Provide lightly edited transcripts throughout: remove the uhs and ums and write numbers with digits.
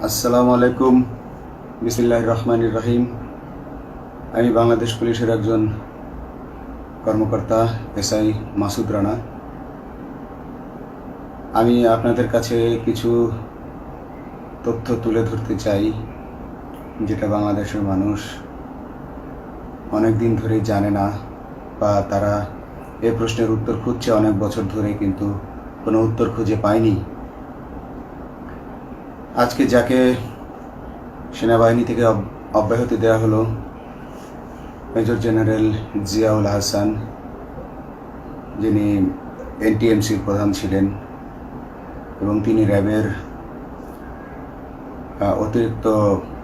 আসসালামু আলাইকুম। বিসমিল্লাহির রহমানির রহিম। আমি বাংলাদেশ পুলিশের একজন কর্মকর্তা এসআই মাসুদ রানা। আমি আপনাদের কাছে কিছু তথ্য তুলে ধরতে চাই, যেটা বাংলাদেশের মানুষ অনেক দিন ধরেই জানে না, বা তারা এই প্রশ্নের উত্তর খুঁজছে অনেক বছর ধরে, কিন্তু কোনো উত্তর খুঁজে পায়নি। আজকে যাকে সেনাবাহিনী থেকে অব্যাহতি দেওয়া হলো, মেজর জেনারেল জিয়াউল হাসান, যিনি এনটিএমসির প্রধান ছিলেন এবং তিনি র্যাবের অতিরিক্ত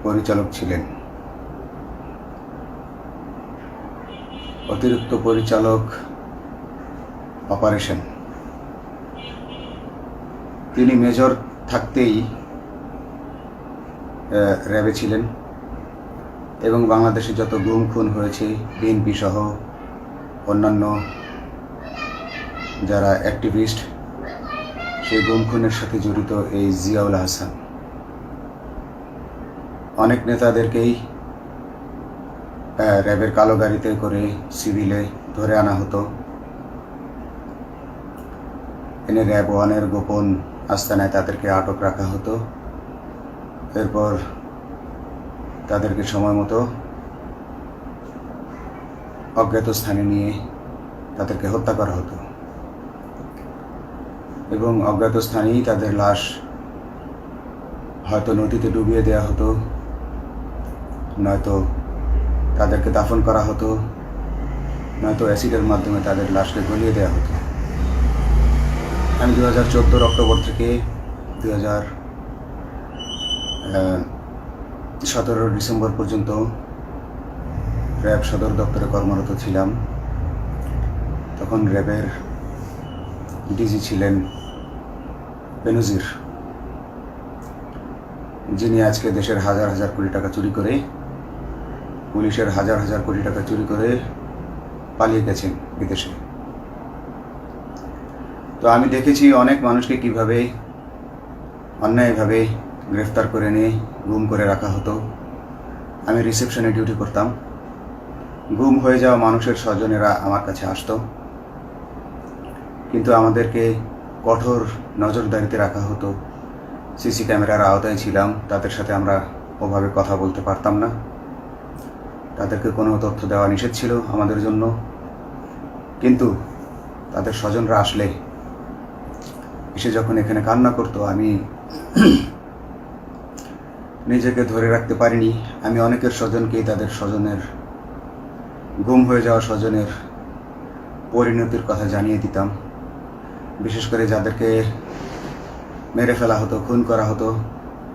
পরিচালক ছিলেন। অতিরিক্ত পরিচালক অপারেশন। তিনি মেজর থাকতেই র্যাবে ছিলেন এবং বাংলাদেশে যত গুম খুন হয়েছে, বিএনপি সহ অন্যান্য যারা অ্যাক্টিভিস্ট, সেই গুম খুনের সাথে জড়িত এই জিয়াউল হাসান। অনেক নেতাদেরকেই র্যাবের কালো গাড়িতে করে সিভিলে ধরে আনা হতো, এনে র্যাব ওয়ানের গোপন আস্তানায় তাদেরকে আটক রাখা হতো। এরপর তাদেরকে সময় মতো অজ্ঞাত স্থানে নিয়ে তাদেরকে হত্যা করা হতো এবং অজ্ঞাত স্থানেই তাদের লাশ হয়তো নদীতে ডুবিয়ে দেওয়া হতো, নয়তো তাদেরকে দাফন করা হতো, নয়তো অ্যাসিডের মাধ্যমে তাদের লাশকে গলিয়ে দেওয়া হতো। আমি 2014 অক্টোবর থেকে 2017 ডিসেম্বর পর্যন্ত র্যাব সদর দপ্তরে কর্মরত ছিলাম। তখন র্যাবের ডিজি ছিলেন বেনজির, যিনি আজকে দেশের হাজার হাজার কোটি টাকা চুরি করে, পুলিশের হাজার হাজার কোটি টাকা চুরি করে পালিয়ে গেছেন বিদেশে। তো আমি দেখেছি অনেক মানুষকে কিভাবে অন্যায়ভাবে গ্রেফতার করে নিয়ে গুম করে রাখা হতো। আমি রিসেপশনে ডিউটি করতাম। গুম হয়ে যাওয়া মানুষের স্বজনেরা আমার কাছে আসতো, কিন্তু আমাদেরকে কঠোর নজরদারিতে রাখা হতো। সিসি ক্যামেরার আওতায় ছিলাম, তাদের সাথে আমরা ওভাবে কথা বলতে পারতাম না। তাদেরকে কোনো তথ্য দেওয়া নিষেধ ছিল আমাদের জন্য। কিন্তু তাদের স্বজনরা আসলে এসে যখন এখানে কান্না করতো, আমি নিজেকে ধরে রাখতে পারিনি। আমি অনেকের স্বজনকেই তাদের স্বজনের, গুম হয়ে যাওয়া স্বজনের পরিণতির কথা জানিয়ে দিতাম। বিশেষ করে যাদেরকে মেরে ফেলা হতো, খুন করা হতো,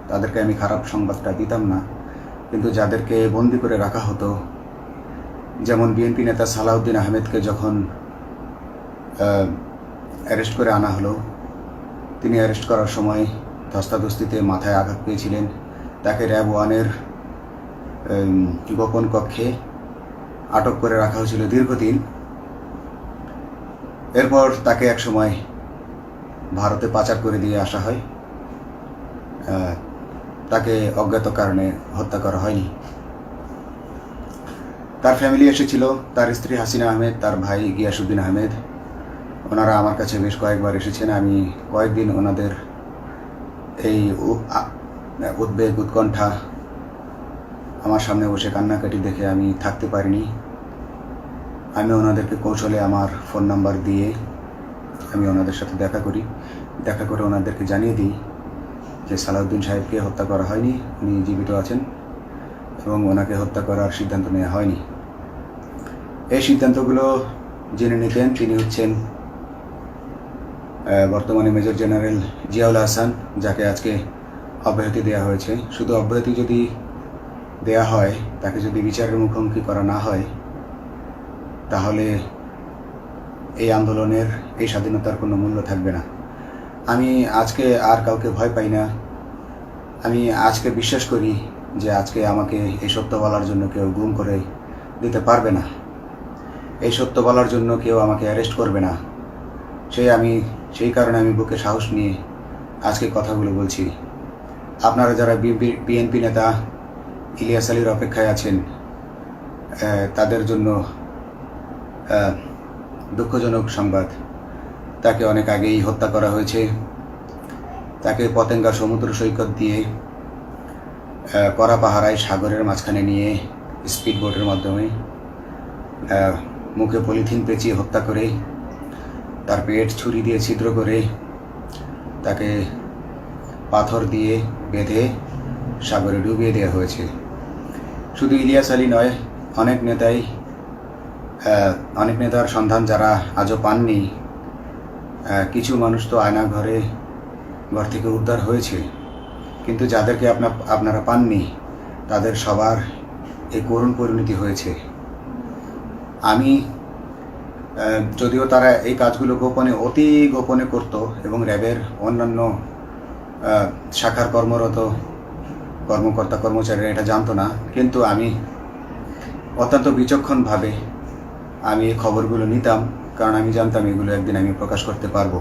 তাদেরকে আমি খারাপ সংবাদটা দিতাম না। কিন্তু যাদেরকে বন্দি করে রাখা হতো, যেমন বিএনপি নেতা সালাউদ্দিন আহমেদকে যখন অ্যারেস্ট করে আনা হলো, তিনি অ্যারেস্ট করার সময় ধস্তাধস্তিতে মাথায় আঘাত পেয়েছিলেন। তাকে র্যাব ওয়ানের গোপন কক্ষে আটক করে রাখা হয়েছিল দীর্ঘদিন। এরপর তাকে এক সময় ভারতে পাচার করে দিয়ে আসা হয়। তাকে অজ্ঞাত কারণে হত্যা করা হয়নি। তার ফ্যামিলি এসেছিল, তার স্ত্রী হাসিনা আহমেদ, তার ভাই গিয়াসউদ্দিন আহমেদ। ওনারা আমার কাছে বেশ কয়েকবার এসেছেন। আমি কয়েকদিন ওনাদের এই উদ্বেগ, উৎকণ্ঠা, আমার সামনে বসে কান্নাকাটি দেখে আমি থাকতে পারিনি। আমি ওনাদেরকে কৌশলে আমার ফোন নাম্বার দিয়ে আমি ওনাদের সাথে দেখা করে ওনাদেরকে জানিয়ে দিই যে সালাউদ্দিন সাহেবকে হত্যা করা হয়নি, উনি জীবিত আছেন এবং ওনাকে হত্যা করার সিদ্ধান্ত নেওয়া হয়নি। এই সিদ্ধান্তগুলো জেনে নিতেন তিনি হচ্ছেন বর্তমানে মেজর জেনারেল জিয়াউল হাসান, যাকে আজকে অব্যাহতি দেওয়া হয়েছে। শুধু অব্যাহতি যদি দেয়া হয়, তাকে যদি বিচারের মুখোমুখি করা না হয়, তাহলে এই আন্দোলনের, এই স্বাধীনতার কোনো মূল্য থাকবে না। আমি আজকে আর কাউকে ভয় পাই না। আমি আজকে বিশ্বাস করি যে আজকে আমাকে এই সত্য বলার জন্য কেউ গুম করে দিতে পারবে না, এই সত্য বলার জন্য কেউ আমাকে অ্যারেস্ট করবে না। সেই কারণে আমি বুকে সাহস নিয়ে আজকে কথাগুলো বলছি। আপনারা যারা বিএনপি নেতা ইলিয়াস আলীর অপেক্ষায় আছেন, তাদের জন্য দুঃখজনক সংবাদ। তাকে অনেক আগেই হত্যা করা হয়েছে। তাকে পতেঙ্গা সমুদ্র সৈকত দিয়ে কড়া পাহারায় সাগরের মাঝখানে নিয়ে স্পিড বোটের মাধ্যমে মুখে পলিথিন পেঁচিয়ে হত্যা করে, তার পেট ছুরি দিয়ে ছিদ্র করে, তাকে পাথর দিয়ে বেঁধে সাগরে ডুবিয়ে দেওয়া হয়েছে। শুধু ইলিয়াস আলী নয়, অনেক নেতার সন্ধান যারা আজও পাননি। কিছু মানুষ তো ঘর থেকে উদ্ধার হয়েছে, কিন্তু যাদেরকে আপনারা পাননি তাদের সবার এই করুণ পরিণতি হয়েছে। আমি যদিও তারা এই কাজগুলো অতি গোপনে করত এবং র্যাবের অন্যান্য শাখার কর্মরত কর্মকর্তা কর্মচারীরা এটা জানতো না, কিন্তু আমি অত্যন্ত বিচক্ষণভাবে আমি এই খবরগুলো নিতাম, কারণ আমি জানতাম এগুলো একদিন আমি প্রকাশ করতে পারবো।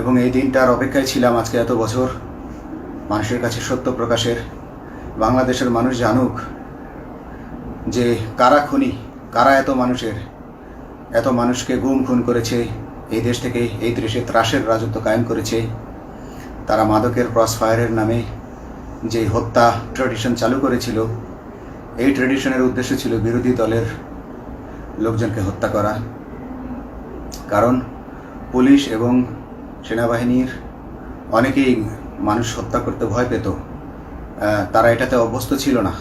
এবং এই দিনটার অপেক্ষায় ছিলাম আজকে এত বছর, মানুষের কাছে সত্য প্রকাশের। বাংলাদেশের মানুষ জানুক যে কারা খুনি, কারা এত মানুষকে খুন করেছে, এই দেশ থেকে এই দেশে ত্রাসের রাজত্ব কায়েম করেছে। তারা মাদকের ক্রস ফায়ারের নামে যে হত্যা ট্র্যাডিশন চালু করেছিল, এই ট্র্যাডিশনের উদ্দেশ্য ছিল বিরোধী দলের লোকজনকে হত্যা করা। কারণ পুলিশ এবং সেনাবাহিনীর অনেকেই মানুষ হত্যা করতে ভয় পেত, তারা এটাতে অভ্যস্ত ছিল না।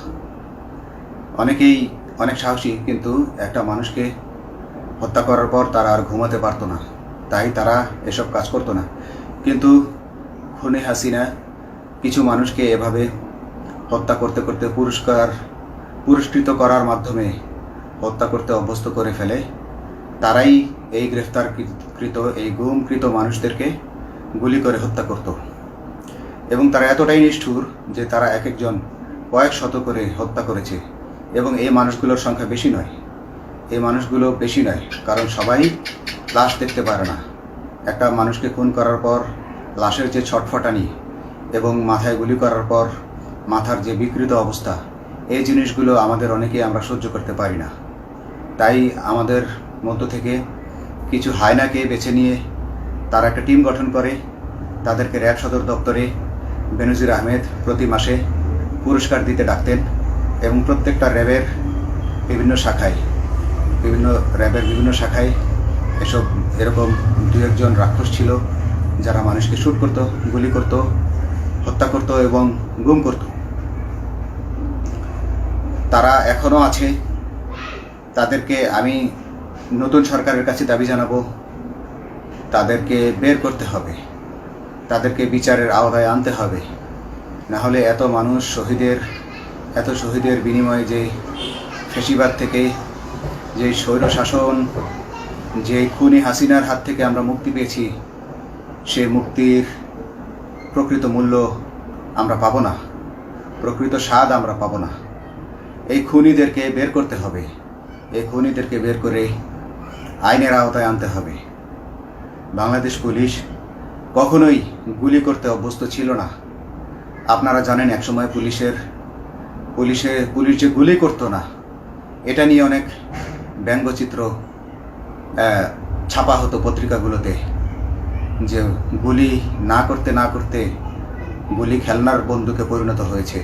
অনেকেই অনেক সাহসী, কিন্তু একটা মানুষকে হত্যা করার পর তারা আর ঘুমাতে পারতো না, তাই তারা এসব কাজ করতো না। কিন্তু খুনে হাসিনা কিছু মানুষকে এভাবে হত্যা করতে করতে পুরস্কৃত করার মাধ্যমে হত্যা করতে অভ্যস্ত করে ফেলে। তারাই এই গ্রেফতারকৃত এই গুমকৃত মানুষদেরকে গুলি করে হত্যা করত। এবং তারা এতটাই নিষ্ঠুর যে তারা এক একজন কয়েক শত করে হত্যা করেছে। এবং এই মানুষগুলোর সংখ্যা বেশি নয়, কারণ সবাই লাশ দেখতে পারে না। একটা মানুষকে খুন করার পর লাশের যে ছটফটানি এবং মাথায় গুলি করার পর মাথার যে বিকৃত অবস্থা, এই জিনিসগুলো আমাদের অনেকেই আমরা সহ্য করতে পারি না। তাই আমাদের মধ্য থেকে কিছু হায়নাকে বেছে নিয়ে তারা একটা টিম গঠন করে, তাদেরকে র্যাব সদর দপ্তরে বেনজির আহমেদ প্রতি মাসে পুরস্কার দিতে ডাকতেন। এবং প্রত্যেকটা র্যাবের বিভিন্ন শাখায় এরকম দু একজন রাক্ষস ছিল যারা মানুষকে শ্যুট করত, গুলি করত, হত্যা করত এবং গুম করত। তারা এখনও আছে। তাদেরকে আমি নতুন সরকারের কাছে দাবি জানাবো, তাদেরকে বের করতে হবে, তাদেরকে বিচারের আওতায় আনতে হবে। না হলে এত শহীদের বিনিময়ে যে ফ্যাসিবাদ থেকে, যে স্বৈর শাসন, যে খুনি হাসিনার হাত থেকে আমরা মুক্তি পেয়েছি, সে মুক্তির প্রকৃত মূল্য আমরা পাবো না, প্রকৃত স্বাদ আমরা পাবো না। এই খুনিদেরকে বের করতে হবে, এই খুনিদেরকে বের করে আইনের আওতায় আনতে হবে। বাংলাদেশ পুলিশ কখনোই গুলি করতে অভ্যস্ত ছিল না। আপনারা জানেন একসময় পুলিশ যে গুলি করতো না, এটা নিয়ে অনেক ব্যঙ্গচিত্র ছাপা হতো পত্রিকাগুলোতে, যে গুলি না করতে গুলি খেলনার বন্দুকে পরিণত হয়েছে।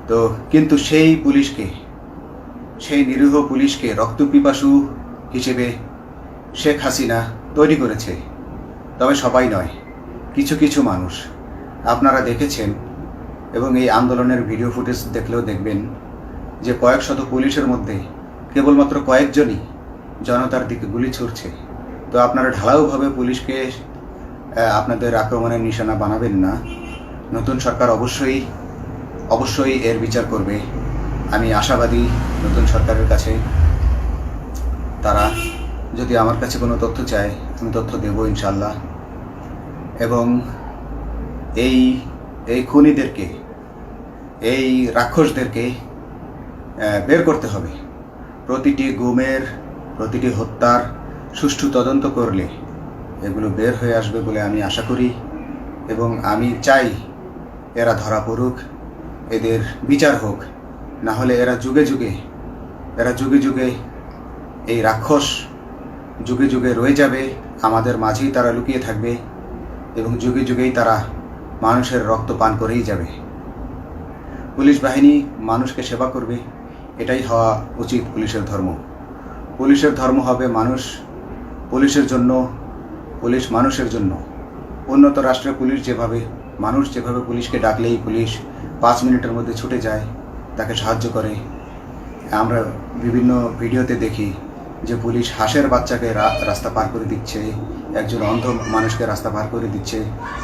তো কিন্তু সেই নিরীহ পুলিশকে রক্তপিপাসু হিসেবে শেখ হাসিনা তৈরি করেছে। তবে সবাই নয়, কিছু কিছু মানুষ। আপনারা দেখেছেন এবং এই আন্দোলনের ভিডিও ফুটেজ দেখলেও দেখবেন যে কয়েক শত পুলিশের মধ্যে কেবলমাত্র কয়েকজনই জনতার দিকে গুলি ছুড়ছে। তো আপনারা ঢালাওভাবে পুলিশকে আপনাদের আক্রমণের নিশানা বানাবেন না। নতুন সরকার অবশ্যই এর বিচার করবে। আমি আশাবাদী নতুন সরকারের কাছে। তারা যদি আমার কাছে কোনো তথ্য চায়, আমি তথ্য দেব ইনশাল্লাহ। এবং এই খুনিদেরকে, এই রাক্ষসদেরকে বের করতে হবে। প্রতিটি গুমের, প্রতিটি হত্যার সুষ্ঠু তদন্ত করলে এগুলো বের হয়ে আসবে বলে আমি আশা করি। এবং আমি চাই এরা ধরা পড়ুক, এদের বিচার হোক, না হলে এরা যুগে যুগে এই রাক্ষস যুগে যুগে রয়ে যাবে, আমাদের মাঝেই তারা লুকিয়ে থাকবে এবং যুগে যুগেই তারা মানুষের রক্ত পান করেই যাবে। পুলিশ বাহিনী মানুষকে সেবা করবে, এটাই হওয়া উচিত পুলিশের ধর্ম। পুলিশের ধর্ম হবে মানুষ পুলিশের জন্য, পুলিশ মানুষের জন্য। উন্নত রাষ্ট্রের পুলিশ মানুষ যেভাবে পুলিশকে ডাকলেই পুলিশ 5 মিনিটের মধ্যে ছুটে যায়, তাকে সাহায্য করে। আমরা বিভিন্ন ভিডিওতে দেখি যে পুলিশ হাঁসের বাচ্চাকে রাস্তা পার করে দিচ্ছে, একজন অন্ধ মানুষকে রাস্তা পার করে দিচ্ছে।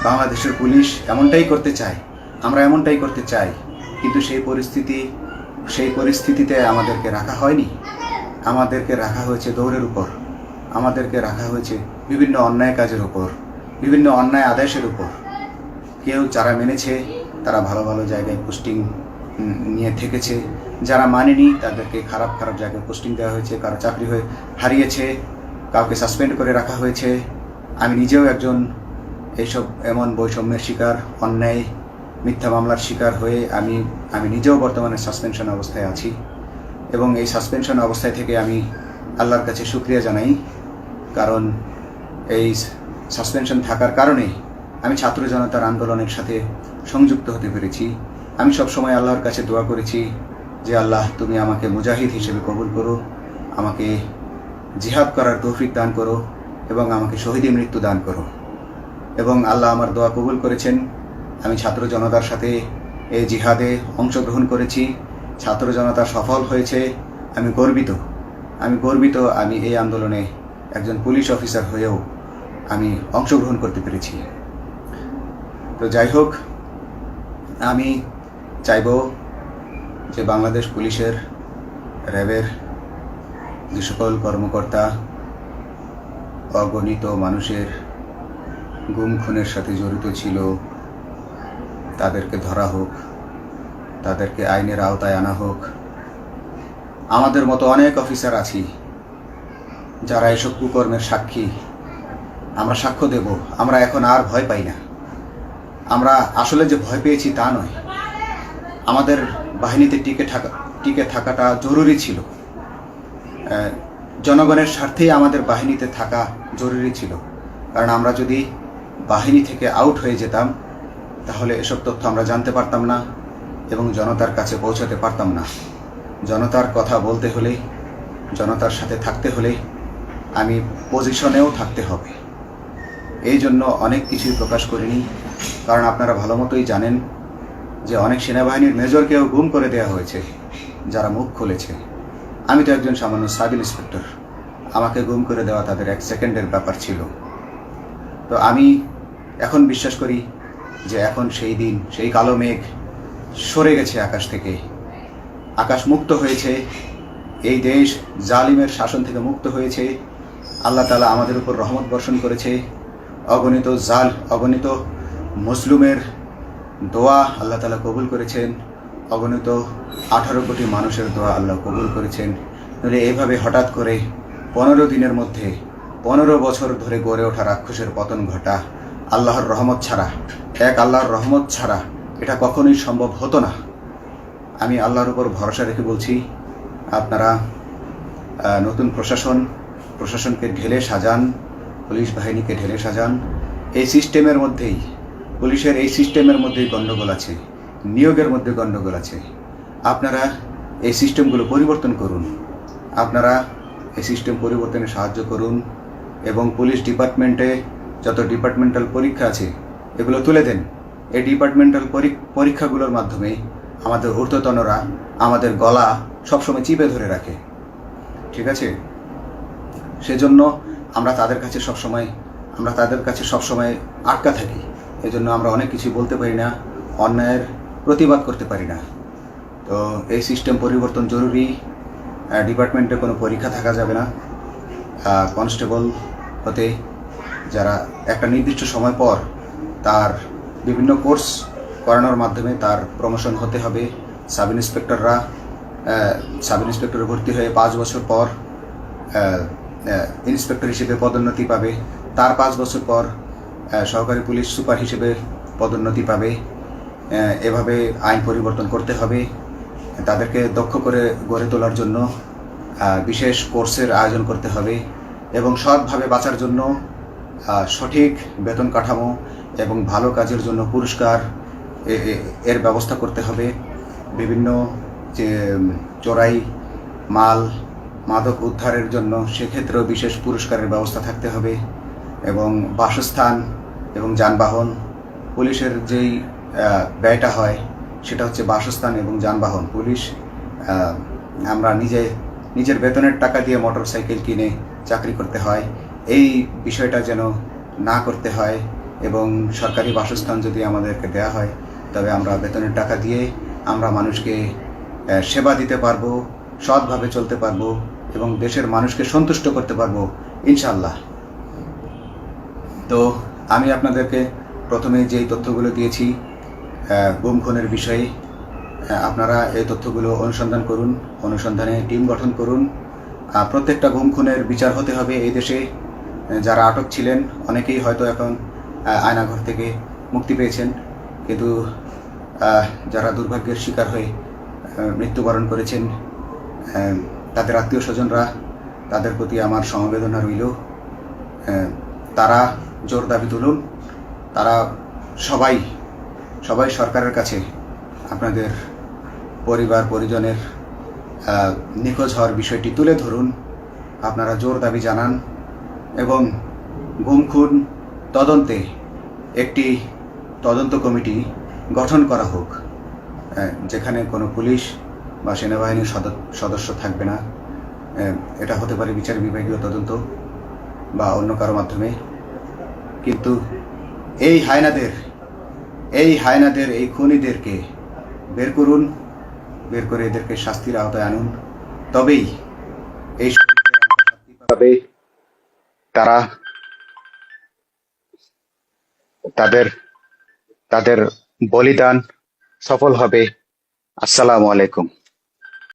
বাংলাদেশের পুলিশ এমনটাই করতে চায়, আমরা এমনটাই করতে চাই, কিন্তু সেই পরিস্থিতিতে আমাদেরকে রাখা হয়নি। আমাদেরকে রাখা হয়েছে দৌড়ের উপর, আমাদেরকে রাখা হয়েছে বিভিন্ন অন্যায় কাজের উপর, বিভিন্ন অন্যায় আদেশের উপর। কেউ যারা মেনেছে তারা ভালো ভালো জায়গায় পোস্টিং নিয়ে থেকেছে, যারা মানেনি তাদেরকে খারাপ খারাপ জায়গায় পোস্টিং দেওয়া হয়েছে, কারো চাকরি হয়ে হারিয়েছে, কাউকে সাসপেন্ড করে রাখা হয়েছে। আমি নিজেও একজন এমন বৈষম্যের শিকার, অন্যায় মিথ্যা মামলার শিকার হয়ে আমি নিজেও বর্তমানে সাসপেনশন অবস্থায় আছি এবং এই সাসপেনশন অবস্থায় থেকে আমি আল্লাহর কাছে শুকরিয়া জানাই, কারণ এই সাসপেনশন থাকার কারণে আমি ছাত্র জনতার আন্দোলনের সাথে সংযুক্ত হতে পেরেছি। আমি সবসময় আল্লাহর কাছে দোয়া করেছি যে আল্লাহ, তুমি আমাকে মুজাহিদ হিসেবে কবুল করো, আমাকে জিহাদ করার তৌফিক দান করো এবং আমাকে শহীদী মৃত্যু দান করো। এবং আল্লাহ আমার দোয়া কবুল করেছেন। আমি ছাত্র জনতার সাথে এই জিহাদে অংশগ্রহণ করেছি, ছাত্র জনতা সফল হয়েছে। আমি গর্বিত আমি এই আন্দোলনে একজন পুলিশ অফিসার হয়েও আমি অংশগ্রহণ করতে পেরেছি। তো যাই হোক, আমি চাইব যে বাংলাদেশ পুলিশের, র্যাবের যে সকল কর্মকর্তা অগণিত মানুষের গুম খুনের সাথে জড়িত ছিল তাদেরকে ধরা হোক, তাদেরকে আইনের আওতায় আনা হোক। আমাদের মতো অনেক অফিসার আছি যারা এসব কুকর্মের সাক্ষী, আমরা সাক্ষ্য দেব। আমরা এখন আর ভয় পাই না। আমরা আসলে যে ভয় পেয়েছি তা নয়, আমাদের বাহিনীতে টিকে থাকাটা জরুরি ছিল। জনগণের স্বার্থেই আমাদের বাহিনীতে থাকা জরুরি ছিল, কারণ আমরা যদি বাহিনী থেকে আউট হয়ে যেতাম তাহলে এসব তথ্য আমরা জানতে পারতাম না এবং জনতার কাছে পৌঁছাতে পারতাম না। জনতার কথা বলতে হলে, জনতার সাথে থাকতে হলে আমি পজিশনেও থাকতে হবে। এই জন্য অনেক কিছুই প্রকাশ করিনি, কারণ আপনারা ভালো মতোই জানেন যে অনেক সেনাবাহিনীর মেজরকেও গুম করে দেওয়া হয়েছে যারা মুখ খুলেছে। আমি তো একজন সামান্য সাব ইন্সপেক্টর, আমাকে গুম করে দেওয়া তাদের 1 সেকেন্ডের ব্যাপার ছিল। তো আমি এখন বিশ্বাস করি যে এখন সেই দিন, সেই কালো মেঘ সরে গেছে আকাশ থেকে, আকাশ মুক্ত হয়েছে, এই দেশ জালিমের শাসন থেকে মুক্ত হয়েছে। আল্লাহ তাআলা আমাদের উপর রহমত বর্ষণ করেছে। অগণিত মুসলিমের দোয়া আল্লাহ তাআলা কবুল করেছেন, অগণিত 18 কোটি মানুষের দোয়া আল্লাহ কবুল করেছেন। তাহলে এইভাবে হঠাৎ করে 15 দিনের মধ্যে 15 বছর ধরে গড়ে ওঠা রাক্ষসের পতন ঘটা আল্লাহর রহমত ছাড়া, আল্লাহর রহমত ছাড়া এটা কখনোই সম্ভব হতো না। আমি আল্লাহর উপর ভরসা রেখে বলছি, আপনারা নতুন প্রশাসনকে ঢেলে সাজান, পুলিশ বাহিনীকে ঢেলে সাজান। এই সিস্টেমের মধ্যেই, পুলিশের এই সিস্টেমের মধ্যেই গণ্ডগোল আছে, নিয়োগের মধ্যে গণ্ডগোল আছে। আপনারা এই সিস্টেমগুলো পরিবর্তন করুন, আপনারা এই সিস্টেম পরিবর্তনে সাহায্য করুন এবং পুলিশ ডিপার্টমেন্টে যত ডিপার্টমেন্টাল পরীক্ষা আছে এগুলো তুলে দেন। এই ডিপার্টমেন্টাল পরীক্ষাগুলোর মাধ্যমে আমাদের ঊর্ধ্বতনরা আমাদের গলা সবসময় চিপে ধরে রাখে, ঠিক আছে? সেজন্য আমরা তাদের কাছে সবসময় আটকা থাকি। এই জন্য আমরা অনেক কিছু বলতে পারি না, অন্যায়ের প্রতিবাদ করতে পারি না। তো এই সিস্টেম পরিবর্তন জরুরি। ডিপার্টমেন্টে কোনো পরীক্ষা থাকা যাবে না। কনস্টেবল হতে যারা একটা নির্দিষ্ট সময় পর তার বিভিন্ন কোর্স করানোর মাধ্যমে তার প্রমোশন হতে হবে। সাব ইন্সপেক্টরে ভর্তি হয়ে 5 বছর পর ইন্সপেক্টর হিসেবে পদোন্নতি পাবে, তার 5 বছর পর সহকারী পুলিশ সুপার হিসেবে পদোন্নতি পাবে। এভাবে আইন পরিবর্তন করতে হবে। তাদেরকে দক্ষ করে গড়ে তোলার জন্য বিশেষ কোর্সের আয়োজন করতে হবে এবং সৎভাবে বাঁচার জন্য সঠিক বেতন কাঠামো এবং ভালো কাজের জন্য পুরস্কার এর ব্যবস্থা করতে হবে। বিভিন্ন যে চোরাই মাল মাদক উদ্ধারের জন্য সেক্ষেত্রেও বিশেষ পুরস্কারের ব্যবস্থা থাকতে হবে এবং বাসস্থান এবং যানবাহন, পুলিশের যেই ব্যয়টা হয় সেটা হচ্ছে বাসস্থান এবং যানবাহন। পুলিশ আমরা নিজের বেতনের টাকা দিয়ে মোটরসাইকেল কিনে চাকরি করতে হয়, এই বিষয়টা যেন না করতে হয় এবং সরকারি বাসস্থান যদি আমাদেরকে দেওয়া হয় তবে আমরা বেতনের টাকা দিয়ে আমরা মানুষকে সেবা দিতে পারবো, সৎভাবে চলতে পারবো এবং দেশের মানুষকে সন্তুষ্ট করতে পারবো ইনশাল্লাহ। তো আমি আপনাদেরকে প্রথমে যেই তথ্যগুলো দিয়েছি গুম খুনের বিষয়ে, আপনারা এই তথ্যগুলো অনুসন্ধান করুন, অনুসন্ধানে টিম গঠন করুন। প্রত্যেকটা গুম খুনের বিচার হতে হবে এই দেশে। যারা আটক ছিলেন অনেকেই হয়তো এখন আয়নাঘর থেকে মুক্তি পেয়েছেন, কিন্তু যারা দুর্ভাগ্যের শিকার হয়ে মৃত্যুবরণ করেছেন তাদের আত্মীয় স্বজনরা, তাদের প্রতি আমার সমবেদনা রইল। তারা জোর দাবি তুলুন, তারা সবাই সরকারের কাছে আপনাদের পরিবার পরিজনের নিখোঁজ হওয়ার বিষয়টি তুলে ধরুন, আপনারা জোর দাবি জানান এবং গুম খুন তদন্তে একটি তদন্ত কমিটি গঠন করা হোক, যেখানে কোনো পুলিশ বা সেনাবাহিনীর সদস্য থাকবে না। এটা হতে পারে বিচার বিভাগীয় তদন্ত বা অন্য কারো মাধ্যমে, কিন্তু এই হায়নাদের এই খুনিদেরকে বের করুন, বের করে এদেরকে শাস্তির আওতায় আনুন, তবেই এই পাবে তারা তাদের বলিদান সফল হবে। আসসালামু আলাইকুম।